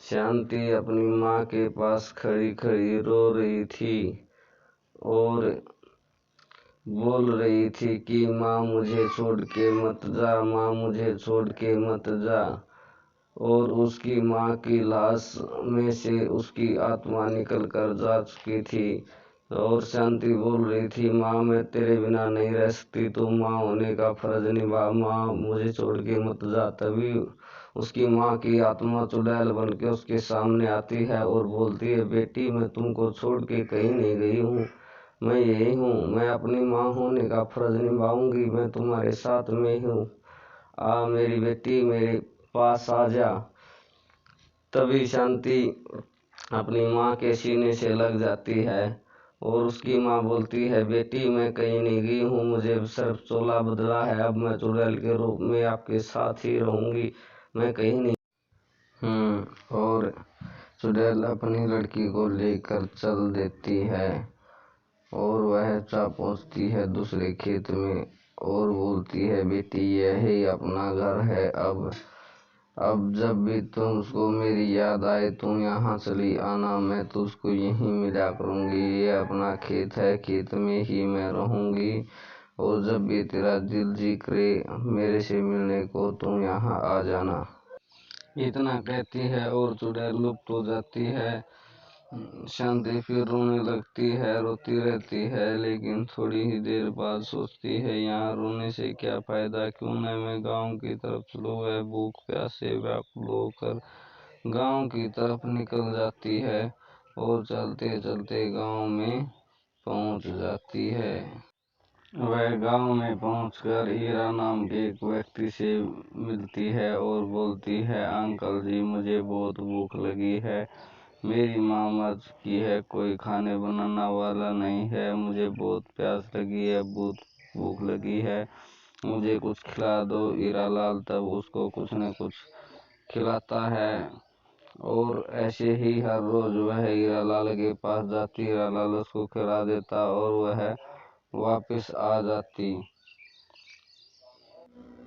शांति अपनी माँ के पास खड़ी खड़ी रो रही थी और बोल रही थी कि माँ मुझे छोड़ के मत जा, माँ मुझे छोड़ के मत जा। और उसकी माँ की लाश में से उसकी आत्मा निकल कर जा चुकी थी और शांति बोल रही थी, माँ मैं तेरे बिना नहीं रह सकती, तू माँ होने का फर्ज निभा, माँ मुझे छोड़ के मत जा। तभी उसकी माँ की आत्मा चुड़ैल बन के उसके सामने आती है और बोलती है, बेटी मैं तुमको छोड़ के कहीं नहीं गई हूँ, मैं यही हूँ, मैं अपनी माँ होने का फर्ज निभाऊंगी, मैं तुम्हारे साथ में हूँ, आ मेरी बेटी मेरे पास आ जा। तभी शांति अपनी माँ के सीने से लग जाती है और उसकी माँ बोलती है, बेटी मैं कहीं नहीं गई हूँ, मुझे सिर्फ चोला बदला है, अब मैं चुड़ैल के रूप में आपके साथ ही रहूंगी, मैं कहीं नहीं। और चुड़ैल अपनी लड़की को लेकर चल देती है और वह जा पहुंचती है दूसरे खेत में और बोलती है, बेटी यही अपना घर है, अब जब भी तुमको मेरी याद आए तुम यहाँ चली आना, मैं तुझको यहीं मिला करूँगी, ये अपना खेत है, खेत में ही मैं रहूँगी, और जब भी तेरा दिल जी करे मेरे से मिलने को तुम यहाँ आ जाना। इतना कहती है और चुड़ैल लुप्त हो जाती है। शांति फिर रोने लगती है, रोती रहती है, लेकिन थोड़ी ही देर बाद सोचती है, यहाँ रोने से क्या फायदा, क्यों न मैं गांव की तरफ चलूं। वह भूख प्यास से व्याकुल होकर गांव की तरफ निकल जाती है और चलते चलते गांव में पहुंच जाती है। वह गांव में पहुंचकर हीरा नाम के एक व्यक्ति से मिलती है और बोलती है, अंकल जी मुझे बहुत भूख लगी है, मेरी माँ मर चुकी है, कोई खाने बनाना वाला नहीं है, मुझे बहुत प्यास लगी है, बहुत भूख लगी है, मुझे कुछ खिला दो। हीरालाल तब उसको कुछ न कुछ खिलाता है और ऐसे ही हर रोज वह हीरालाल के पास जाती, हीरालाल उसको खिला देता और वह वापस आ जाती।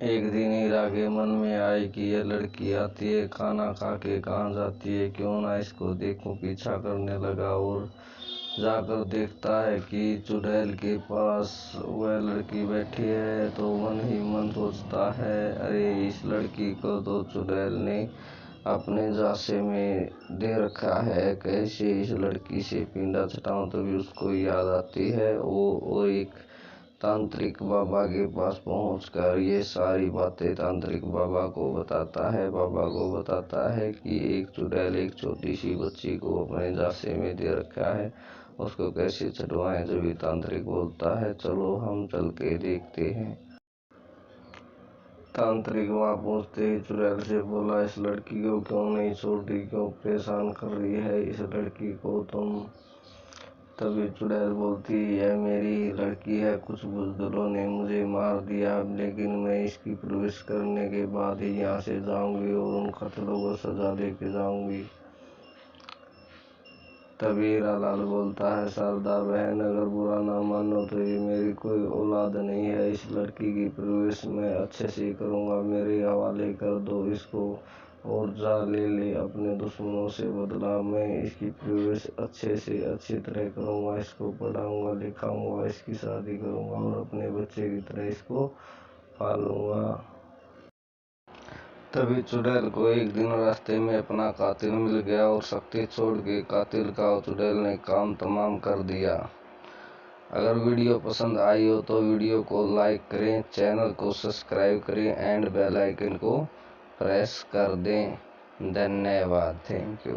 एक दिन हीरा के मन में आई कि यह लड़की आती है खाना खा के कहाँ जाती है, क्यों ना इसको देखूं। पीछा करने लगा और जाकर देखता है कि चुड़ैल के पास वह लड़की बैठी है, तो मन ही मन सोचता है, अरे इस लड़की को तो चुड़ैल ने अपने जासे में दे रखा है, कैसे इस लड़की से पिंडा छटाऊं। तभी उसको याद आती है वो एक तांत्रिक बाबा के पास पहुंचकर ये सारी बातें तांत्रिक बाबा को बताता है। बाबा को बताता है कि एक चुड़ैल एक छोटी सी बच्ची को अपने जासे में दे रखा है, उसको कैसे छुड़वाएं। जब तांत्रिक बोलता है, चलो हम चल के देखते हैं। तांत्रिक वहां पहुंचते ही चुड़ैल से बोला, इस लड़की को क्यों नहीं छोड़ती, क्यों परेशान कर रही है इस लड़की को तुम। तभी चुड़ैल बोलती, यह मेरी लड़की है, कुछ बुजदिलों ने मुझे मार दिया, लेकिन मैं इसकी प्रवेश करने के बाद ही यहाँ से जाऊंगी और उन कत्लों को सजा दे के जाऊंगी। तभी हीरालाल बोलता है, सरदार बहन अगर बुरा ना मानो तो ये मेरी कोई औलाद नहीं है, इस लड़की की प्रवेश मैं अच्छे से करूँगा, मेरे हवाले कर दो इसको और जा ले अपने दुश्मनों से बदला। मैं इसकी प्रवेश अच्छे से अच्छी तरह करूँगा, इसको पढ़ाऊँगा लिखाऊँगा, इसकी शादी करूँगा और अपने बच्चे की तरह इसको पालूँगा। तभी चुड़ैल को एक दिन रास्ते में अपना कातिल मिल गया और शक्ति छोड़ के कातिल का चुड़ैल ने काम तमाम कर दिया। अगर वीडियो पसंद आई हो तो वीडियो को लाइक करें, चैनल को सब्सक्राइब करें एंड बेल आइकन को प्रेस कर दें। धन्यवाद, थैंक यू।